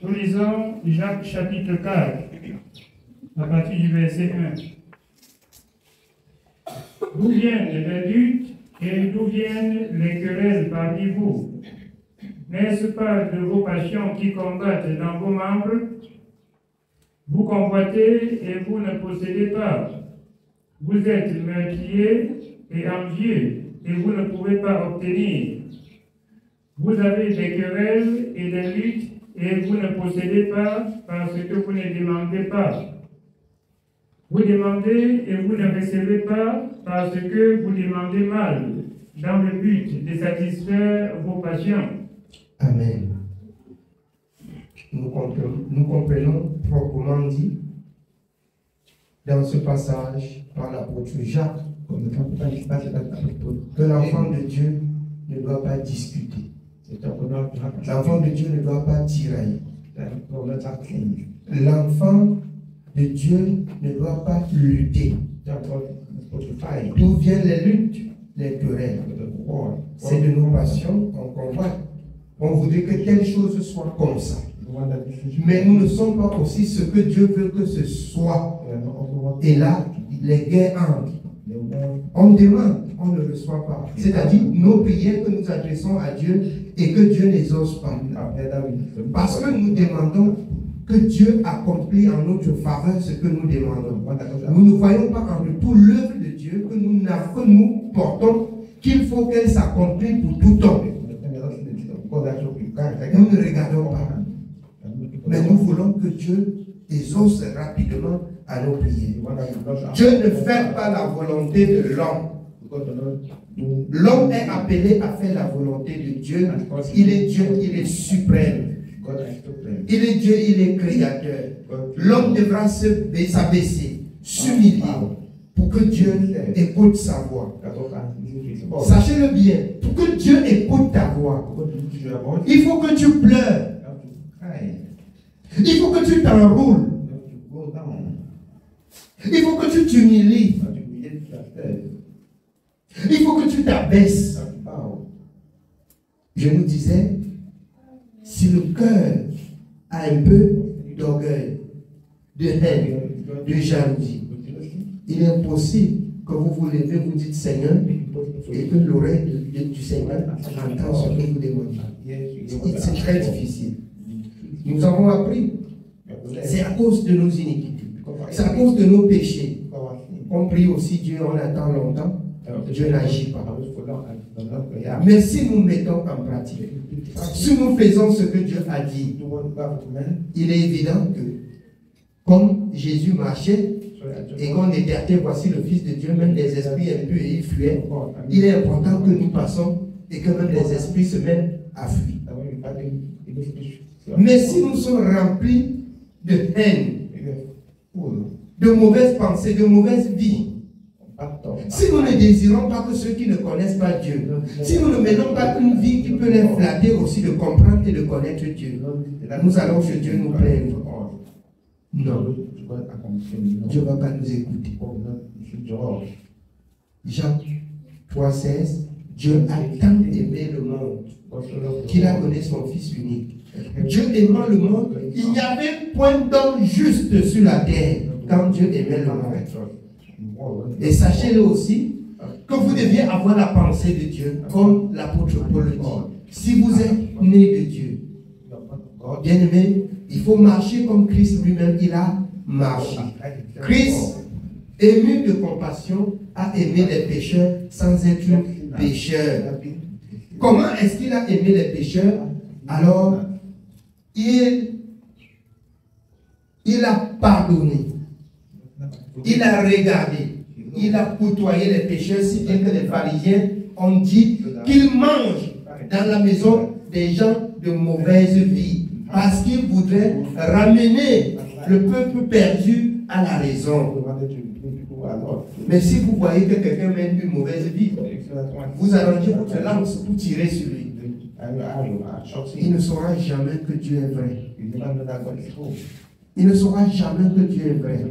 Nous lisons Jacques chapitre 4, à partir du verset 1. D'où viennent les luttes et d'où viennent les querelles parmi vous? N'est-ce pas de vos passions qui combattent dans vos membres? Vous convoitez et vous ne possédez pas. Vous êtes meurtriers et envieux et vous ne pouvez pas obtenir. Vous avez des querelles et des luttes et vous ne possédez pas parce que vous ne demandez pas. Vous demandez et vous ne recevez pas parce que vous demandez mal, dans le but de satisfaire vos passions. Amen. Nous comprenons proprement dit dans ce passage par l'apôtre Jacques que l'enfant de Dieu ne doit pas discuter. L'enfant de Dieu ne doit pas tirailler. L'enfant de Dieu ne doit pas lutter. D'où viennent les luttes, les querelles? C'est de nos passions qu'on convoite. On voudrait que telle chose soit comme ça. Mais nous ne sommes pas aussi ce que Dieu veut que ce soit. Et là, les guerres entrent. On demande, on ne reçoit pas. C'est-à-dire nos prières que nous adressons à Dieu et que Dieu n'exauce pas. Parce que nous demandons que Dieu accomplit en notre faveur ce que nous demandons. Nous ne voyons pas en retour l'œuvre de Dieu que nous portons, qu'il faut qu'elle s'accomplisse pour tout temps. Nous ne regardons pas. Mais nous voulons que Dieu exauce rapidement à nos prières. Dieu ne fait pas la volonté de l'homme. L'homme est appelé à faire la volonté de Dieu. Il est Dieu, il est suprême. Il est Dieu, il est créateur. L'homme devra s'abaisser, s'humilier pour que Dieu écoute sa voix. Sachez-le bien, pour que Dieu écoute ta voix, il faut que tu pleures. Il faut que tu t'enroules. Il faut que tu t'humilies. Il faut que tu t'abaisses. Je nous disais, si le cœur a un peu d'orgueil, de haine, de jalousie, il est impossible que vous vous levez, vous dites Seigneur, et que l'oreille du Seigneur entend ce que vous demandez. C'est très difficile. Nous avons appris. C'est à cause de nos iniquités. C'est à cause de nos péchés. On prie aussi Dieu, on attend longtemps. Dieu n'agit pas. Mais si nous mettons en pratique, si nous faisons ce que Dieu a dit, il est évident que comme Jésus marchait et qu'on étertait, voici le Fils de Dieu, même les esprits impurs et ils fuyaient, il est important que nous passons et que même les esprits se mettent à fuir. Mais si nous sommes remplis de haine, de mauvaises pensées, de mauvaise vie, si nous ne désirons pas que ceux qui ne connaissent pas Dieu, si nous ne menons pas une vie qui peut les flatter aussi de comprendre et de connaître Dieu, nous allons chez Dieu nous plaindre. Non, Dieu ne va pas nous écouter. Jean 3,16, Dieu a tant aimé le monde qu'il a donné son Fils unique. Dieu aimant le monde, il n'y avait point d'homme juste sur la terre quand Dieu aimait le monde. Et sachez-le aussi que vous deviez avoir la pensée de Dieu, comme l'apôtre Paul le dit. Si vous êtes né de Dieu, bien aimé, il faut marcher comme Christ lui-même, il a marché. Christ, ému de compassion, a aimé les pécheurs sans être pécheur. Comment est-ce qu'il a aimé les pécheurs? Alors, il a pardonné, il a regardé, il a côtoyé les pécheurs, si bien que les pharisiens ont dit qu'ils mangent dans la maison des gens de mauvaise vie, parce qu'ils voudraient ramener le peuple perdu à la raison. Mais si vous voyez que quelqu'un mène une mauvaise vie, vous arrangez votre lance pour tirer sur lui. Il ne saura jamais que Dieu est vrai. Il ne saura jamais que Dieu est vrai.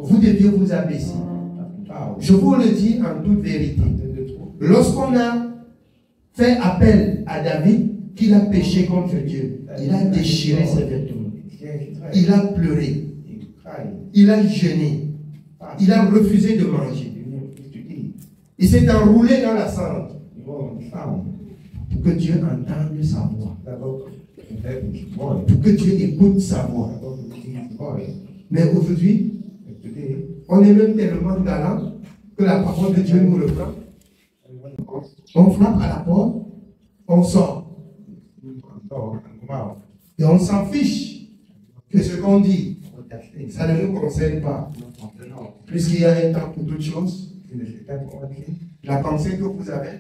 Vous deviez vous abaisser. Je vous le dis en toute vérité. Lorsqu'on a fait appel à David, qu'il a péché contre Dieu, il a déchiré ses vêtements. Il a pleuré. Il a jeûné. Il a refusé de manger. Il s'est enroulé dans la cendre pour que Dieu entende sa voix. Pour que Dieu écoute sa voix. Mais aujourd'hui, on est même tellement galant que la parole de Dieu nous reprend. On frappe à la porte, on sort. Et on s'en fiche que ce qu'on dit, ça ne nous concerne pas. Puisqu'il y a un temps pour toutes choses, la pensée que vous avez,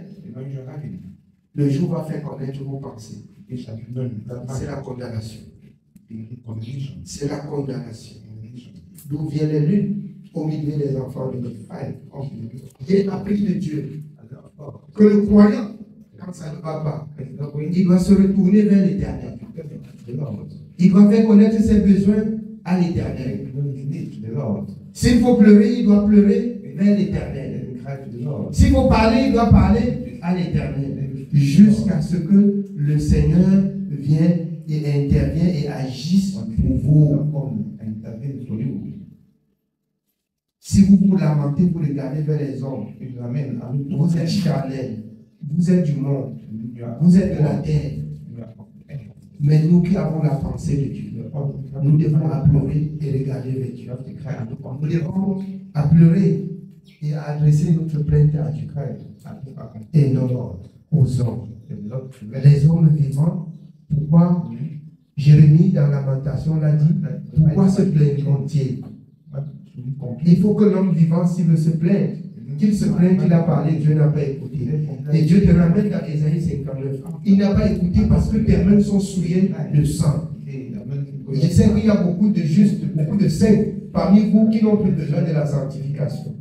le jour va faire connaître vos pensées. C'est la condamnation. C'est la condamnation. D'où vient les luttes au milieu des enfants de Dieu. J'ai appris de Dieu que le croyant, quand ça ne va pas, il doit se retourner vers l'Éternel. Il doit faire connaître ses besoins à l'Éternel. S'il faut pleurer, il doit pleurer vers l'Éternel. S'il faut parler, il doit parler à l'Éternel. Jusqu'à ce que le Seigneur vienne et intervienne et agisse pour vous. Si vous vous lamentez, vous regardez vers les hommes, vous êtes charnel, vous êtes du monde, vous êtes de la terre. Mais nous qui avons la pensée de Dieu, nous devons pleurer et regarder vers Dieu. Nous devons pleurer et adresser notre plainte à Dieu et non aux hommes. Les hommes vivants, pourquoi Jérémie dans Lamentation l'a dit, pourquoi se plaignent-ils? Il faut que l'homme vivant, s'il veut se plaindre, qu'il se plaigne qu'il a parlé, Dieu n'a pas écouté. Et Dieu te ramène dans Ésaïe 59. Il n'a pas écouté parce que tes mains sont souillées de sang. Je sais qu'il y a beaucoup de justes, beaucoup de saints parmi vous qui n'ont plus besoin de la sanctification.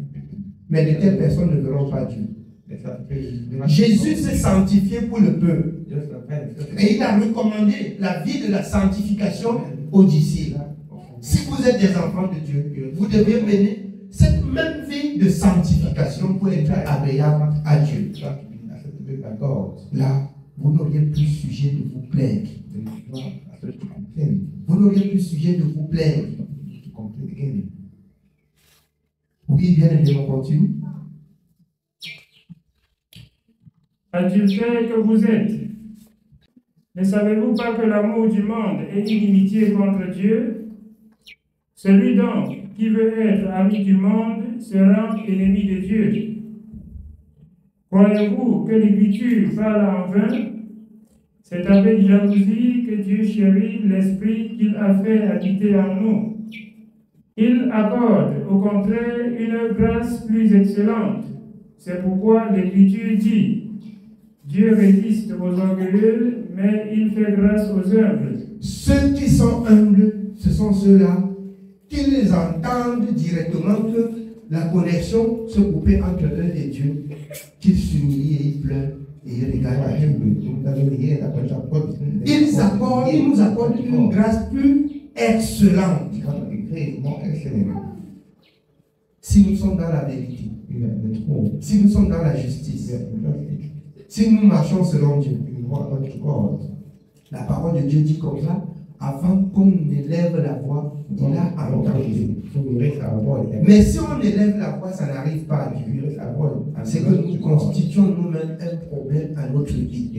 Mais de telles personnes ne verront pas Dieu. Jésus s'est sanctifié pour le peuple. Et il a recommandé la vie de la sanctification aux disciples. Si vous êtes des enfants de Dieu, vous devez mener cette même vie de sanctification pour être agréable à Dieu. Là, vous n'auriez plus sujet de vous plaindre. Vous n'auriez plus sujet de vous plaindre. Oui, bien aimé, on continue. A-t-il fait que vous êtes? Ne savez-vous pas que l'amour du monde est inimitié contre Dieu? Celui donc qui veut être ami du monde se rend ennemi de Dieu. Croyez-vous que l'Écriture parle en vain? C'est avec jalousie que Dieu chérit l'Esprit qu'il a fait habiter en nous. Il accorde au contraire une grâce plus excellente. C'est pourquoi l'Écriture dit: Dieu résiste aux orgueilleux, mais il fait grâce aux humbles. Ceux qui sont humbles, ce sont ceux-là qui les entendent directement que la connexion se coupait entre eux et Dieu, qu'ils s'humilient et ils pleurent et ils regardent à Dieu. Ils nous accordent une grâce plus excellente. Si nous sommes dans la vérité, si nous sommes dans la justice, si nous marchons selon Dieu, la parole de Dieu dit comme ça: avant qu'on élève la voix, il a entendu. Mais si on élève la voix, ça n'arrive pas à Dieu. C'est que nous constituons nous-mêmes un problème à notre vie.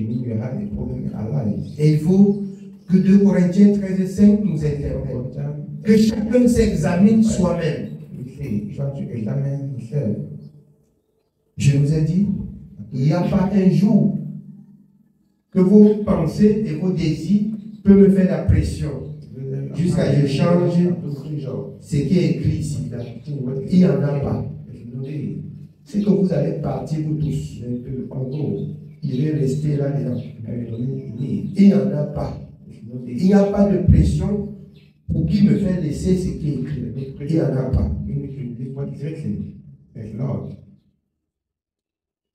Et il faut que 2 Corinthiens 13:5 nous interpelle. Que chacun s'examine soi-même. Je vous ai dit, il n'y a pas un jour que vos pensées et vos désirs peuvent me faire la pression jusqu'à ce que je change ce qui est écrit ici. Il n'y en a pas. C'est que vous allez partir vous tous. Il est resté là-dedans. Il n'y en a pas. Il n'y a pas de pression pour qui me fait laisser ce qui est écrit. Il n'y en a pas.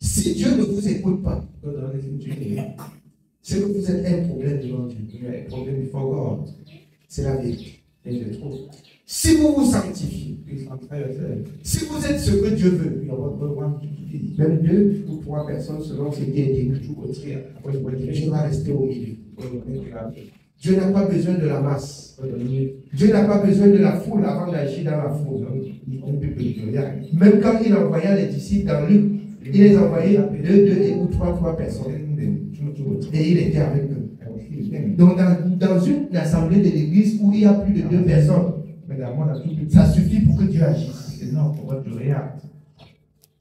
Si Dieu ne vous écoute pas, c'est que vous êtes un problème devant Dieu. C'est la vérité. Si vous vous sanctifiez, si vous êtes ce que Dieu veut, même 2 ou 3 personnes selon ce qui est dit, Dieu va rester au milieu. Dieu n'a pas besoin de la masse. Dieu n'a pas besoin de la foule avant d'agir dans la foule. Même quand il envoya les disciples dans Luc, il les envoyait 2 ou 3 personnes. Et il était avec eux. Donc dans une assemblée de l'église où il y a plus de 2 personnes, ça suffit pour que Dieu agisse.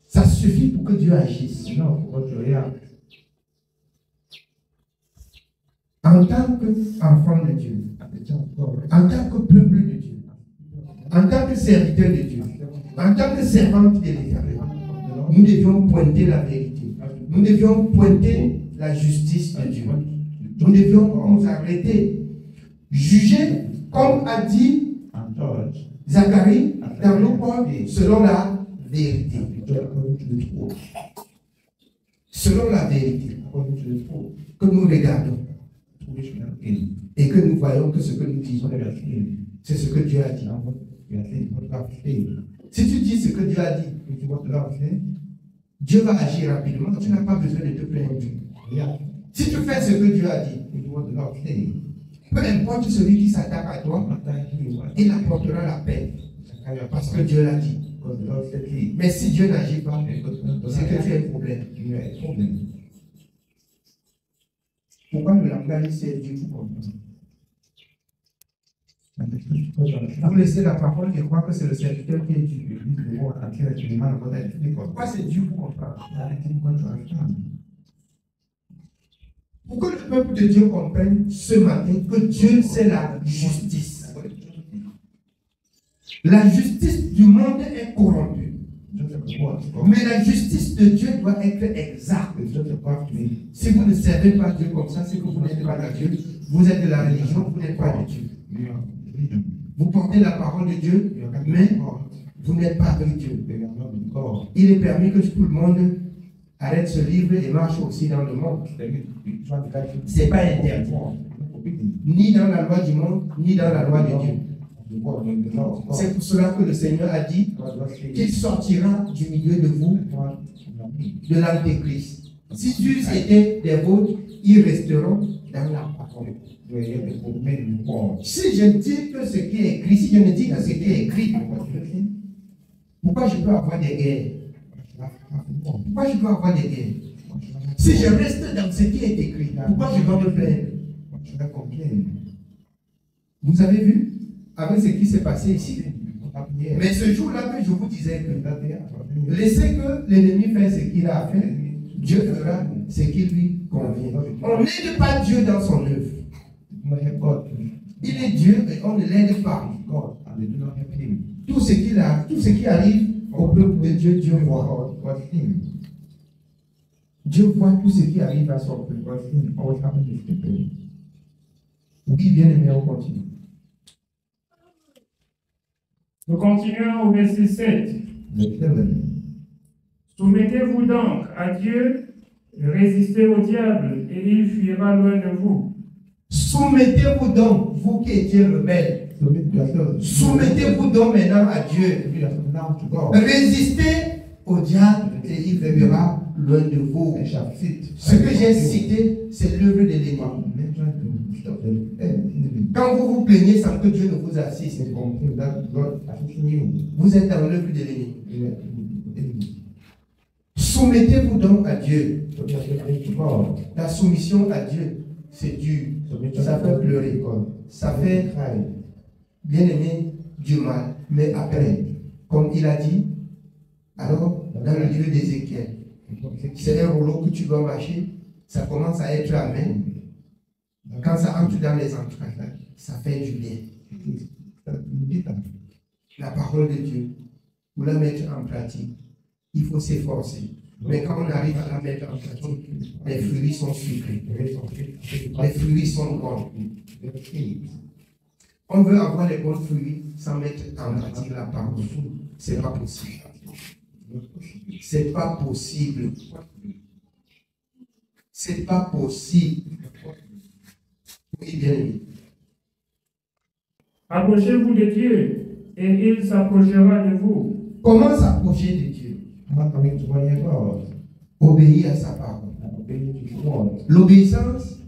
Ça suffit pour que Dieu agisse. En tant qu'enfant de Dieu, en tant que peuple de Dieu, en tant que serviteur de Dieu, en tant que servante de l'État, nous devions pointer la vérité. Nous devions pointer la justice de Dieu. Nous devions nous arrêter, juger, comme a dit Zacharie dans nos portes, selon la vérité. Selon la vérité que nous regardons et que nous voyons que ce que nous disons, c'est ce que Dieu a dit. Si tu dis ce que Dieu a dit, Dieu va agir rapidement. Tu n'as pas besoin de te plaindre. Si tu fais ce que Dieu a dit, peu importe celui qui s'attaque à toi, il apportera la paix. Parce que Dieu l'a dit. Mais si Dieu n'agit pas, c'est que tu as un problème. Pourquoi le langage c'est Dieu pour comprendre? Vous laissez la parole et croire que c'est le serviteur qui est Dieu. Pourquoi c'est Dieu pour comprendre? Pour que le peuple de Dieu comprenne ce matin que Dieu c'est la justice. La justice du monde est corrompue. Mais la justice de Dieu doit être exacte. Si vous ne servez pas Dieu comme ça, c'est que vous n'êtes pas de Dieu. Vous êtes de la religion, vous n'êtes pas de Dieu. Vous portez la parole de Dieu, mais vous n'êtes pas de Dieu. Il est permis que tout le monde arrête ce livre et marche aussi dans le monde. Ce n'est pas interdit. Ni dans la loi du monde, ni dans la loi de Dieu. C'est pour cela que le Seigneur a dit qu'il sortira du milieu de vous de l'Antéchrist. Si Dieu était des vôtres, ils resteront dans la parole. Si je dis que ce qui est écrit, si je ne dis que ce qui est écrit, pourquoi je peux avoir des guerres? Pourquoi je peux avoir des guerres? Si je reste dans ce qui est écrit, pourquoi je dois me plaindre? Vous avez vu avec ce qui s'est passé ici? Mais ce jour-là que je vous disais que laissez que l'ennemi fasse ce qu'il a à faire, Dieu fera ce qui lui convient. On n'aide pas Dieu dans son œuvre. Il est Dieu et on ne l'aide pas. Tout ce qui arrive au peuple de Dieu, Dieu voit. Dieu voit tout ce qui arrive à son peuple. Oui, bien aimé, on continue. Nous continuons au verset 7. Soumettez-vous donc à Dieu, résistez au diable, et il fuira loin de vous. Soumettez-vous donc, vous qui étiez rebelles. Soumettez-vous donc maintenant à Dieu. Résistez au diable et il fuira loin de vous. Ce que j'ai cité, c'est l'œuvre de l'ennemi. Quand vous vous plaignez sans que Dieu ne vous assiste, vous êtes dans l'œuvre de l'ennemi. Soumettez-vous donc à Dieu. La soumission à Dieu, c'est dur. Ça fait pleurer. Ça fait, bien aimé, du mal. Mais après, comme il a dit, alors, dans le livre d'Ézéchiel, c'est un rouleau que tu dois mâcher. Ça commence à être amer. Quand ça entre dans les entrailles, ça fait du bien. La parole de Dieu, pour la mettre en pratique, il faut s'efforcer. Mais quand on arrive à la mettre en pratique, les fruits sont sucrés. Les fruits sont bons. On veut avoir les bons fruits sans mettre en pratique la parole. C'est pas possible. C'est pas possible. C'est pas possible. Oui, bien aimé. Approchez-vous de Dieu et il s'approchera de vous. Comment s'approcher de Dieu? How can we draw near God? Obéir à sa parole. Obey to His word. L'obéissance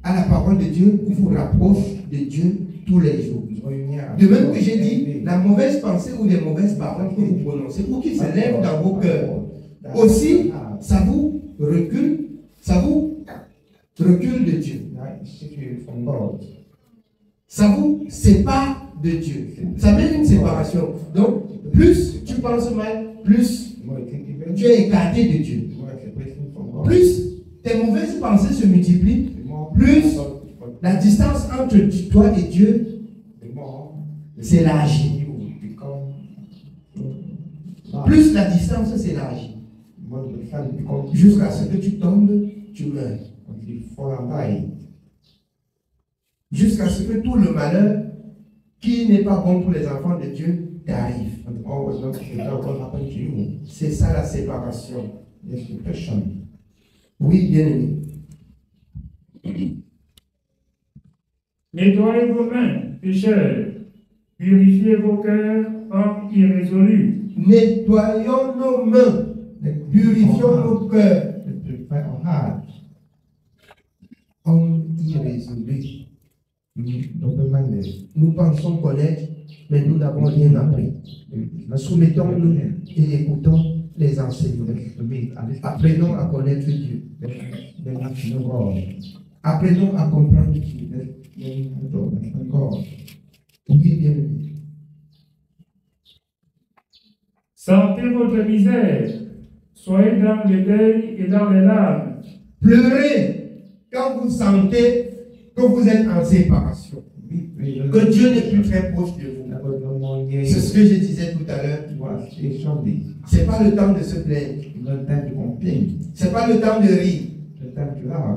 à la parole de Dieu vous rapproche de Dieu tous les jours. Draw you near. De même que j'ai dit, la mauvaise pensée ou les mauvaises paroles que vous prononcez ou qui se lèvent dans vos cœurs, aussi, ça vous recule de Dieu. That is you from God. Ça vous sépare de Dieu. Ça met une séparation. Donc, plus tu penses mal, plus The more you think evil, tu es écarté de Dieu. the more separation from God. Plus tes mauvaises pensées se multiplient, The more plus la distance entre toi et Dieu the more s'élargit. you become Plus la distance s'élargit. the more the family becomes Jusqu'à ce que tu tombes, tu meurs. until you fall and die. Jusqu'à ce que tout le malheur qui n'est pas bon pour les enfants de Dieu t'arrive. And all was not what happened to you. C'est ça la séparation. Yes, depression. Oui, bien aimé. Nettoyez vos mains, pécheurs. Purifiez vos cœurs, hommes irrésolus. Nettoyons nos mains. Purifions nos cœurs. Let's purify our heart. Hommes irrésolus. Double-minded. Nous pensons connaître, mais nous n'avons rien appris. Soumettons-nous et écoutons les enseignements. Apprenons à connaître Dieu. Then have to know God. Apprenons à comprendre Dieu. Then have to understand God. Oui, bien aimé. Sentez votre misère. Soyez dans le deuil et dans les larmes. Pleurez quand vous sentez que vous êtes en séparation. Que Dieu n'est plus très proche de vous. C'est ce que je disais tout à l'heure. C'est pas le temps de se plaindre. C'est pas le temps de rire.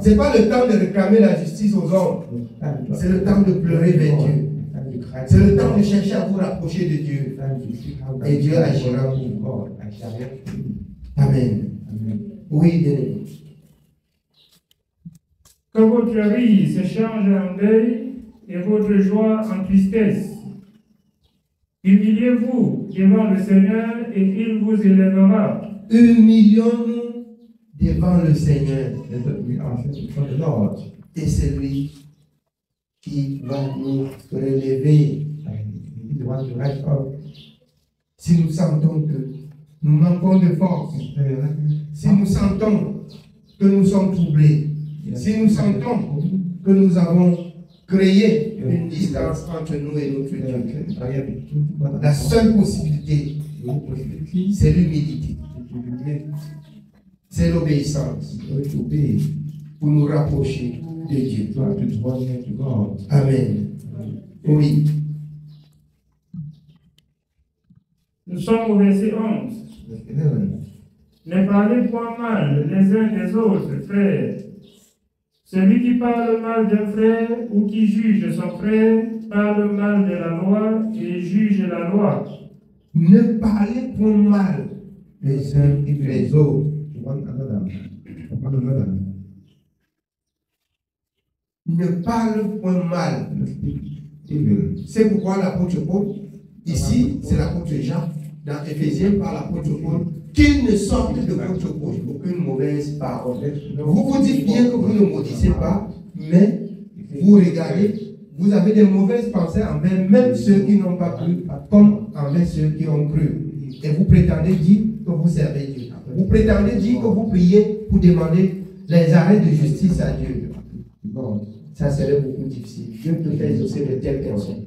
C'est pas le temps de réclamer la justice aux hommes. C'est le temps de pleurer vers Dieu. C'est le temps de chercher à vous rapprocher de Dieu. Et Dieu agira pour vous. Amen. Oui, bien aimé. Que votre rire se change en deuil et votre joie en tristesse. Humiliez-vous devant le Seigneur et il vous élèvera. Humilions-nous devant le Seigneur. Lord. Et c'est lui qui va nous relever. He's the one to rise up. Si nous sentons que nous manquons de force, si nous sentons que nous sommes troublés, si nous sentons que nous avons créé une distance entre nous et notre Dieu, la seule possibilité, c'est l'humilité, c'est l'obéissance pour nous rapprocher de Dieu. Amen. Oui. Nous sommes au verset 11. Ne parlez point mal les uns des autres, frères. Celui qui parle mal d'un frère ou qui juge son frère parle mal de la loi et juge la loi. Ne parlez point mal les uns et les autres. Ne parle point mal. C'est pourquoi l'apôtre Paul, ici c'est l'apôtre Jean, dans Éphésiens par l'apôtre Paul, qu'il ne sorte de votre bouche aucune mauvaise parole. Vous vous dites bien que vous ne maudissez pas, mais vous regardez, vous avez des mauvaises pensées envers même ceux qui n'ont pas cru, comme envers ceux qui ont cru. Et vous prétendez dire que vous servez Dieu. Vous prétendez dire que vous priez pour demander les arrêts de justice à Dieu. Non, ça serait beaucoup difficile. Dieu peut pas exaucer de telles personnes.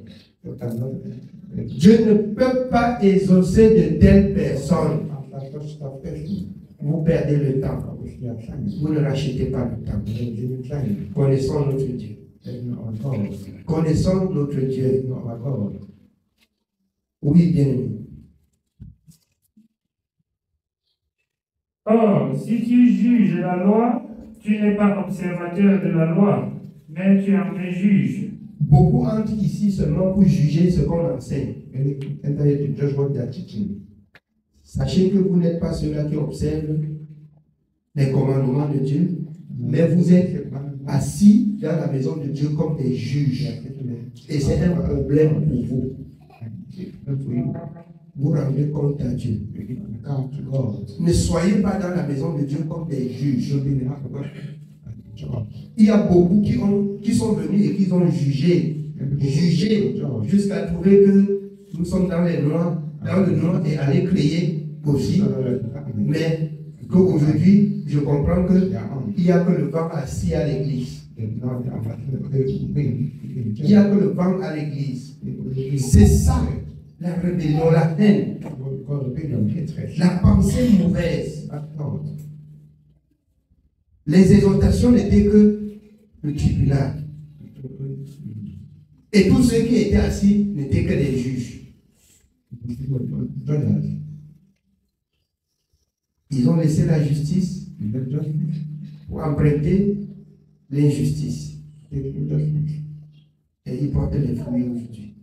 Dieu ne peut pas exaucer de telles personnes. Vous perdez le temps. Vous ne rachetez pas le temps. Connaissons notre Dieu. Connaissons notre Dieu. Oui, bien aimé. Or, si tu juges la loi, tu n'es pas observateur de la loi, mais tu en es juge. Beaucoup entrent ici seulement pour juger ce qu'on enseigne. Sachez que vous n'êtes pas ceux-là qui observent les commandements de Dieu, mais vous êtes assis dans la maison de Dieu comme des juges. Et c'est un problème pour vous. Vous rendez compte à Dieu. Ne soyez pas dans la maison de Dieu comme des juges. Il y a beaucoup qui sont venus et qui ont jugé jusqu'à trouver que nous sommes dans le noir et aller créer aussi. Mais qu'aujourd'hui, je comprends qu'il n'y a que le vent assis à l'église. Il n'y a que le vent à l'église. C'est ça, la rébellion, la haine, la pensée mauvaise. Les exhortations n'étaient que le tribunal. Et tous ceux qui étaient assis n'étaient que des juges. Ils ont laissé la justice pour emprunter l'injustice. Et ils portent les fruits aujourd'hui.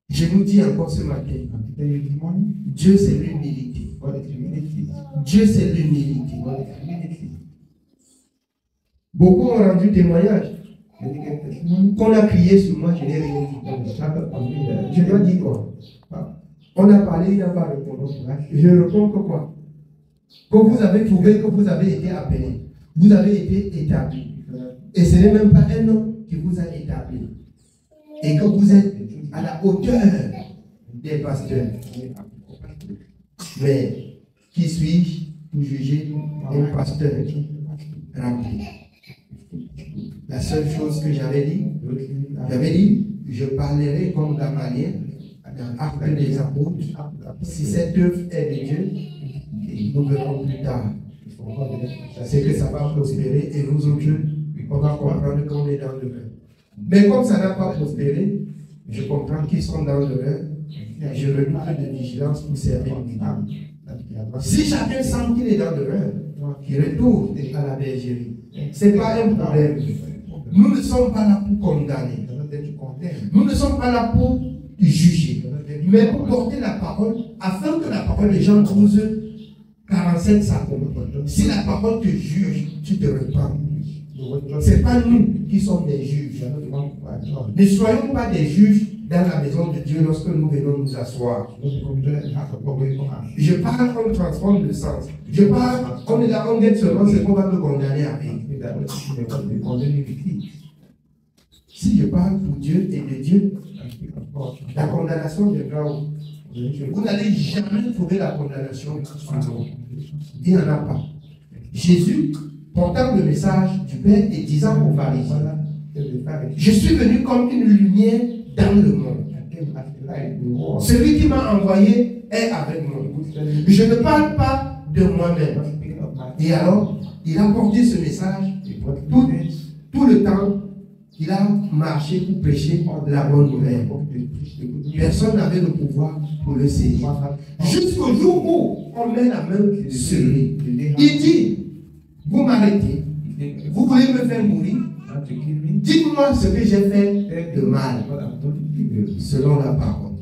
Je nous dis encore ce matin, Dieu c'est l'humilité. Dieu c'est l'humilité. Beaucoup ont rendu témoignage. Qu'on a crié sur moi, je n'ai rien dit. Je dois dire quoi? On a parlé, il n'a pas répondu. Je réponds que quoi? Que vous avez trouvé que vous avez été appelé. Vous avez été établi. Et ce n'est même pas un homme qui vous a établi. Et que vous êtes à la hauteur des pasteurs. Mais qui suis-je pour juger un pasteur rempli? La seule chose que j'avais dit, je parlerai comme Gamaliel dans Actes des Apôtres. Si cette œuvre est de Dieu, nous verrons plus tard. C'est que ça va prospérer et nous autres, on va comprendre qu'on est dans le vin. Mais comme ça n'a pas prospéré, je comprends qu'ils sont dans le vin. Je redoute de vigilance pour servir une âme. Si chacun sent qu'il est dans le vin, qu'il retourne à la bergerie. Ce n'est pas un problème. Nous ne sommes pas là pour condamner. Nous ne sommes pas là pour juger. Mais pour porter la parole, afin que la parole des gens 12:47 s'accompagne. Si la parole te juge, tu te repens. Ce n'est pas nous qui sommes des juges. Ne soyons pas des juges dans la maison de Dieu lorsque nous venons nous asseoir. Je parle, on transforme le sens. Je parle, on est là, on guette seulement ce qu'on va me condamner avec. Si je parle pour Dieu et de Dieu, la condamnation viendra où? Vous n'allez jamais trouver la condamnation. Il n'y en a pas. Jésus, portant le message du Père et disant aux pharisiens, je suis venu comme une lumière dans le monde. Celui qui m'a envoyé est avec moi. Je ne parle pas de moi-même. Et alors, il a porté ce message tout le temps. Il a marché pour prêcher la bonne nouvelle. Personne n'avait le pouvoir pour le saisir. Jusqu'au jour où on met la main sur lui. Il dit, vous m'arrêtez, vous voulez me faire mourir, dites-moi ce que j'ai fait de mal, selon la parole.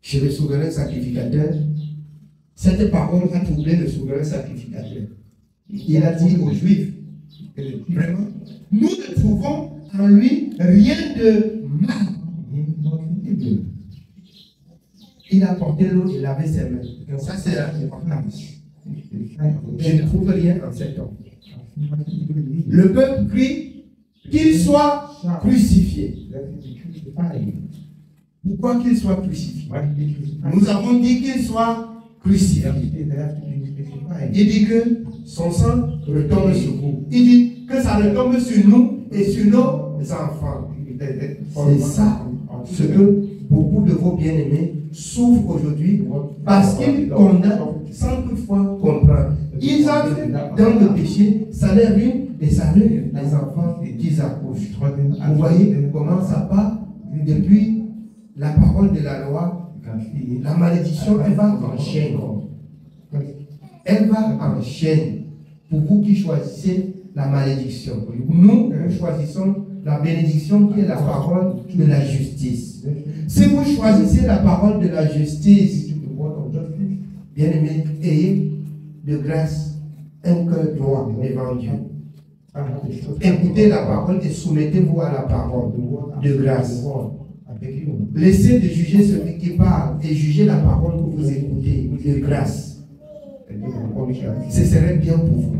Chez le souverain sacrificateur, cette parole a troublé le souverain sacrificateur. Il a dit aux Juifs, vraiment, nous ne trouvons en lui rien de mal. Il a porté l'eau, il avait ses mains. Ça, c'est important. Je ne trouve rien en cet homme. Le peuple crie qu'il soit crucifié. Pourquoi qu'il soit crucifié? Nous avons dit qu'il soit crucifié. Il dit que son sang retombe sur vous. Il dit que ça retombe sur nous et sur nos enfants. C'est ça ce que beaucoup de vos bien-aimés souffrent aujourd'hui parce qu'ils condamnent sans toutefois comprendre. Ils entrent dans le péché, ça les ruine et ça ruine les enfants qu'ils accouchent. Vous voyez comment ça part depuis la parole de la loi. La malédiction, elle va en chaîne. Elle va en chaîne. Pour vous qui choisissez la malédiction. Nous choisissons la bénédiction qui est la parole de la justice. Si vous choisissez la parole de la justice, bien aimé, ayez de grâce un cœur droit devant Dieu. Écoutez la parole et soumettez-vous à la parole de grâce. Laissez de juger celui qui parle et jugez la parole que vous écoutez de grâce. Ce serait bien pour vous.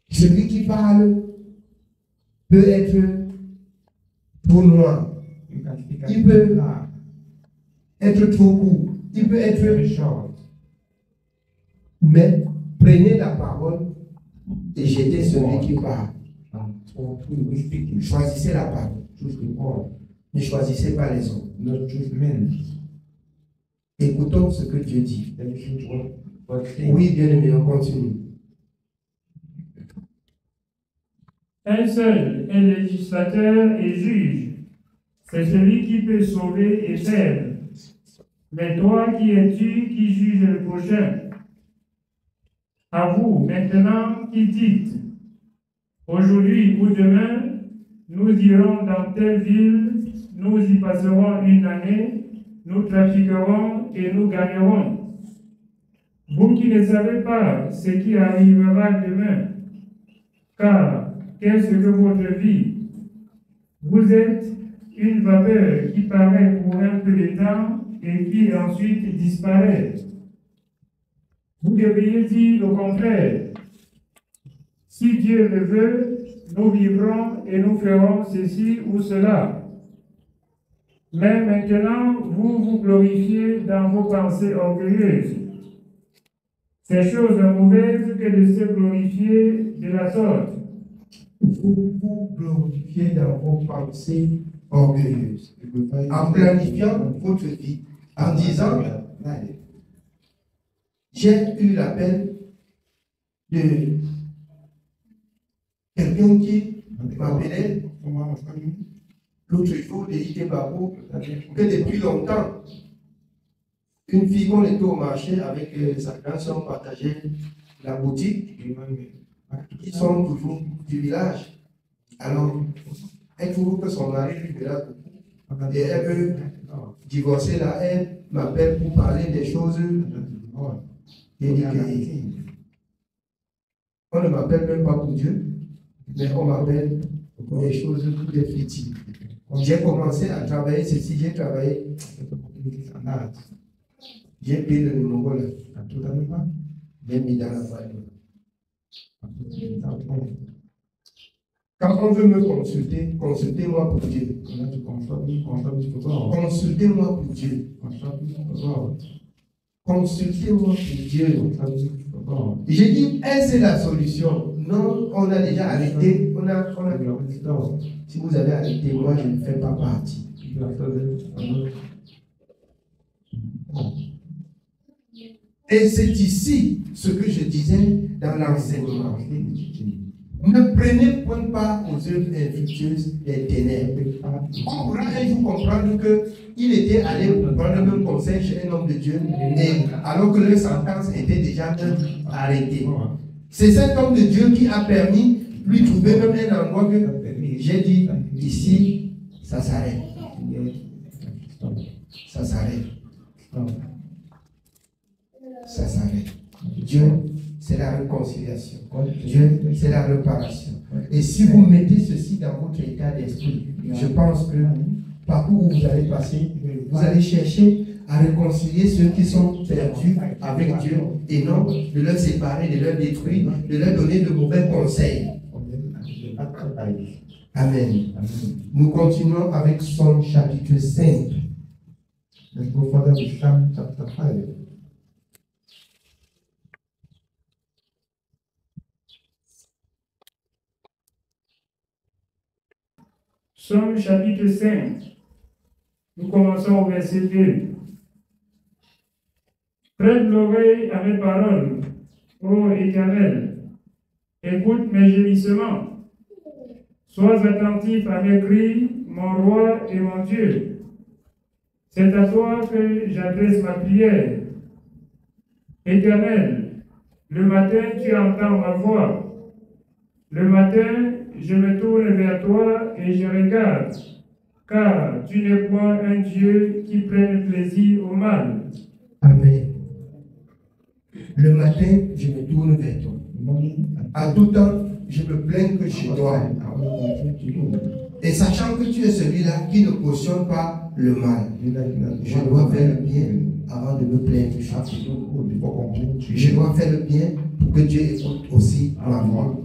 Celui qui parle peut être trop noir. Il peut être trop court. Il peut être short. Mais prenez la parole et jetez celui qui parle. Choisissez la parole. Ne choisissez pas les hommes. Écoutons ce que Dieu dit. Oui, bien aimé, on continue. Un seul est législateur et juge. C'est celui qui peut sauver et perdre. Mais toi qui es-tu qui juge le prochain? À vous, maintenant, qui dites, aujourd'hui ou demain, nous irons dans telle ville, nous y passerons une année, nous trafiquerons et nous gagnerons. Vous qui ne savez pas ce qui arrivera demain, car qu'est-ce que votre vie? Vous êtes une vapeur qui paraît pour un peu de temps et qui ensuite disparaît. Vous devriez dire au contraire, si Dieu le veut, nous vivrons et nous ferons ceci ou cela. Mais maintenant, vous vous glorifiez dans vos pensées orgueilleuses. C'est chose mauvaise que de se glorifier de la sorte. Vous vous glorifiez dans vos pensées orgueilleuses. En planifiant votre vie, en disant, j'ai eu l'appel de quelqu'un qui m'appelait l'autre jour de l'IT Babo, que depuis longtemps, une fille qu'on était au marché avec sa grande soeur partageait la boutique, ils sont toujours du village. Alors, elle trouve que son mari lui verra beaucoup et elle veut divorcer là, elle m'appelle pour parler des choses. Et dit que on ne m'appelle même pas pour Dieu, mais on m'appelle pour des choses toutes les futiles. J'ai commencé à travailler ceci, j'ai travaillé. J'ai pris le numéro là. J'ai mis dans la voiture. Quand on veut me consulter, consultez-moi pour Dieu. Consultez-moi pour Dieu. Consultez-moi pour Dieu. J'ai dit, est-ce la solution? Non, on a déjà arrêté. Si vous avez arrêté, moi je ne fais pas partie. Et c'est ici ce que je disais dans l'enseignement. Ne prenez point part aux œuvres infructueuses des ténèbres. On pourra un jour comprendre qu'il était allé prendre le même conseil chez un homme de Dieu, et alors que leur sentence était déjà arrêtée. C'est cet homme de Dieu qui a permis lui trouver même un endroit que j'ai dit, ici, ça s'arrête. Ça s'arrête. Ça s'arrête. Dieu, c'est la réconciliation. Dieu, c'est la réparation. Et si vous mettez ceci dans votre état d'esprit, je pense que partout où vous allez passer, vous allez chercher à réconcilier ceux qui sont perdus avec Dieu et non de leur séparer, de leur détruire, de leur donner de mauvais conseils. Amen. Nous continuons avec Psaume chapitre 5. Let's go further with Psalm chapter 5. Psaume chapitre 5. Nous commençons au verset 2. Prête l'oreille à mes paroles, ô Éternel. Écoute mes gémissements. Sois attentif à mes cris, mon roi et mon Dieu. C'est à toi que j'adresse ma prière. Éternel, le matin tu entends ma voix. Le matin, je me tourne vers toi et je regarde, car tu n'es point un Dieu qui prenne plaisir au mal. Amen. Le matin, je me tourne vers toi. À tout temps, je me plains que chez toi. Et sachant que tu es celui-là qui ne cautionne pas le mal, je dois faire le bien avant de me plaindre. Je dois faire le bien pour que Dieu écoute aussi ma voix.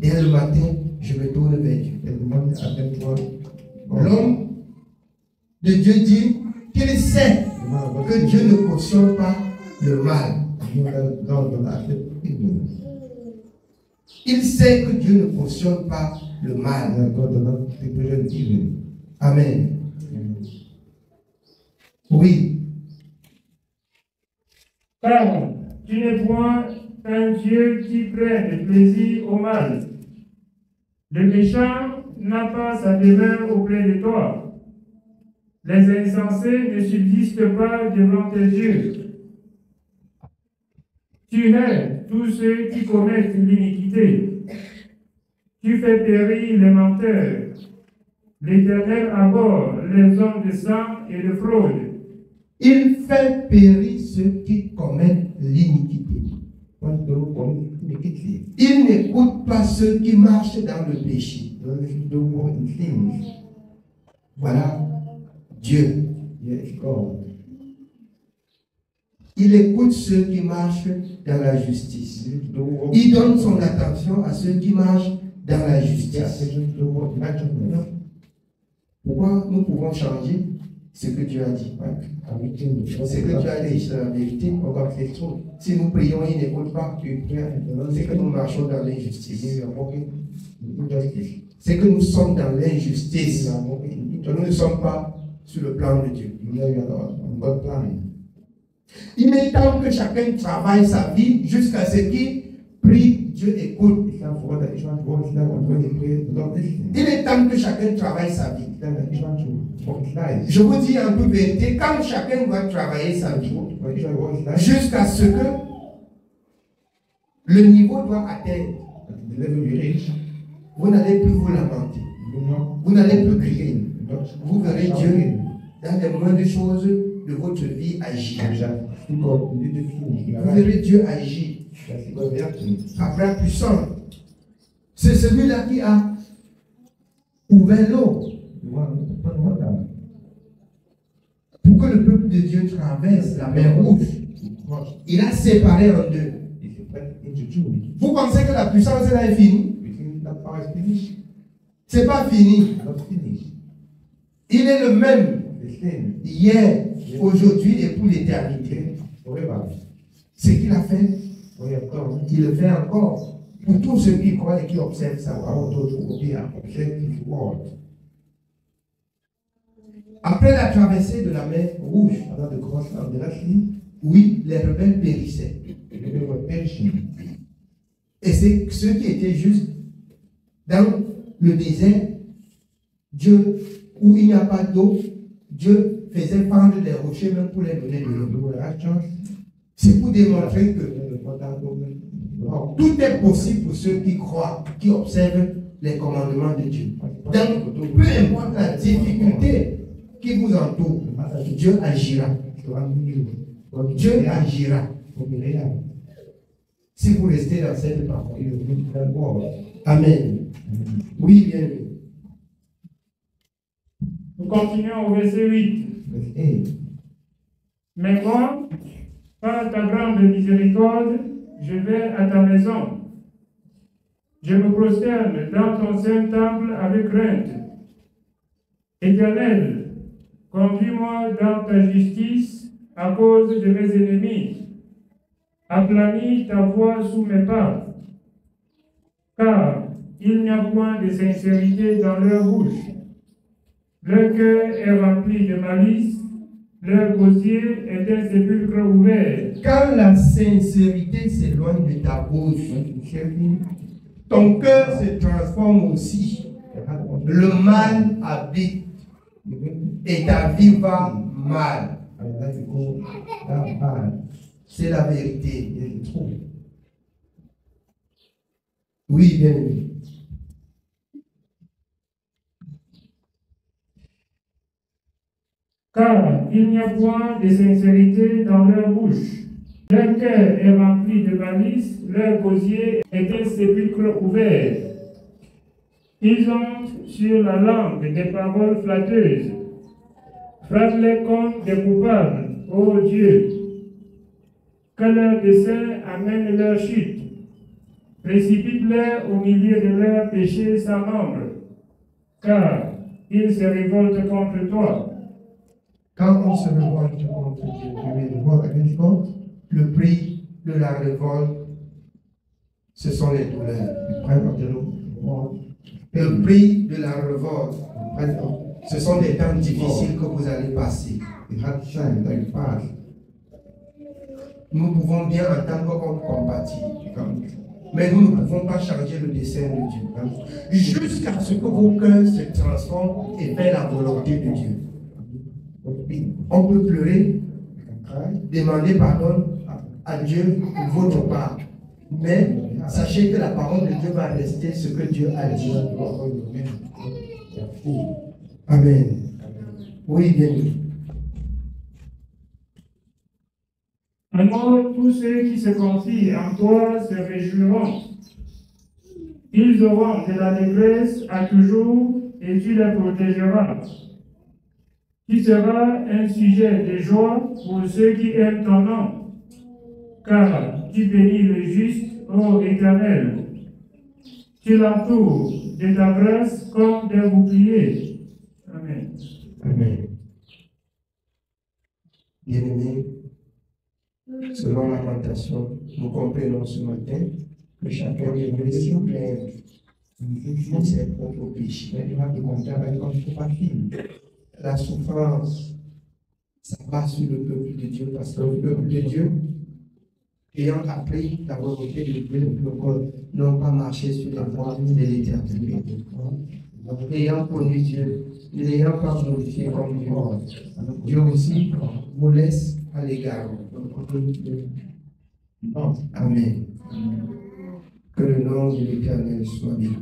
Et le matin, je me tourne vers Dieu. L'homme de Dieu dit qu'il sait que Dieu ne cautionne pas le mal. Il sait que Dieu ne cautionne pas le mal. Amen. Oui. Car tu n'es point un Dieu qui prenne plaisir au mal. Le méchant n'a pas sa demeure auprès de toi. Les insensés ne subsistent pas devant tes yeux. Tu hais tous ceux qui commettent l'iniquité. Tu fais périr les menteurs. L'Éternel abhorre les hommes de sang et de fraude. Il fait périr ceux qui commettent l'iniquité. Il n'écoute pas ceux qui marchent dans le péché. Voilà Dieu. Il écoute ceux qui marchent dans la justice. Il donne son attention à ceux qui marchent dans la justice. Pourquoi nous pouvons changer ce que Dieu a dit? Ce que Dieu a dit, c'est la vérité. Si nous prions, il n'écoute pas. C'est que nous marchons dans l'injustice. C'est que nous sommes dans l'injustice. Nous ne sommes pas sur le plan de Dieu. Il est temps que chacun travaille sa vie jusqu'à ce qu'il prie, Dieu écoute. Il est temps que chacun travaille sa vie. Je vous dis en toute vérité, quand chacun va travailler sa vie, jusqu'à ce que le niveau doit atteindre, vous n'allez plus vous lamenter. Vous n'allez plus crier. Vous verrez Dieu dans les moindres choses de votre vie agir. Vous verrez Dieu agir. À bras puissant. C'est celui-là qui a ouvert l'eau pour que le peuple de Dieu traverse la mer Rouge. Il a séparé en deux. Vous pensez que la puissance là est finie? C'est pas fini. Il est le même hier, aujourd'hui et pour l'éternité. Ce qu'il a fait, il le fait encore pour tous ceux qui croient et qui observent sa parole. Après la traversée de la mer Rouge, oui, les rebelles périssaient. Et c'est ceux qui étaient juste dans le désert, Dieu, où il n'y a pas d'eau, Dieu faisait fendre les rochers même pour les donner de l'eau. C'est pour démontrer que tout est possible pour ceux qui croient, qui observent les commandements de Dieu. Donc, peu importe la difficulté qui vous entoure, Dieu agira. Dieu agira. Si vous restez dans cette parole. Amen. Oui, bien. Nous continuons au verset 8. Mais moi, par ta grande miséricorde, je vais à ta maison. Je me prosterne dans ton saint temple avec crainte. Éternel, conduis-moi dans ta justice à cause de mes ennemis. Aplanis ta voix sous mes pas. Car il n'y a point de sincérité dans leur bouche. Leur cœur est rempli de malice. Leur gosier est un sépulcre ouvert. Quand la sincérité s'éloigne de ta bouche, ton cœur se transforme aussi. Le mal habite et ta vie va mal. C'est la vérité. Oui, bien aimé. car il n'y a point de sincérité dans leur bouche. Leur cœur est rempli de malice, leur gosier est un sépulcre ouvert. Ils ont sur la langue des paroles flatteuses. Frappe-les comme des coupables, ô Dieu. Que leur dessein amène leur chute. Précipite-les au milieu de leurs péchés sans nombre, car ils se révoltent contre toi. Quand on se révolte contre Dieu, le prix de la révolte, ce sont les douleurs. Le prix de la révolte, ce sont des temps difficiles que vous allez passer. Nous pouvons bien en tant qu'homme compatir, mais nous ne pouvons pas changer le dessein de Dieu. Jusqu'à ce que vos cœurs se transforment et fassent la volonté de Dieu. On peut pleurer, demander pardon à Dieu pour votre part. Mais sachez que la parole de Dieu va rester ce que Dieu a dit. Amen. Oui, bien. Alors tous ceux qui se confient en toi se réjouiront. Ils auront de la détresse à toujours et tu les protégeras. Tu seras un sujet de joie pour ceux qui aiment ton nom, car tu bénis le juste, ô Éternel. Tu l'entoures de ta grâce comme d'un bouclier. Amen. Amen. Bien-aimés, selon Lamentation, nous comprenons ce matin que chacun devrait se plaindre de ses propres péchés. La souffrance, ça passe sur le peuple de Dieu, parce que le peuple de Dieu, ayant appris la volonté de Dieu, n'ont pas marché sur la voie de l'éternité. Ayant connu Dieu, ne l'ayant pas glorifié comme Dieu, Dieu aussi vous laisse à l'égard. Amen. Que le nom de l'Éternel soit béni.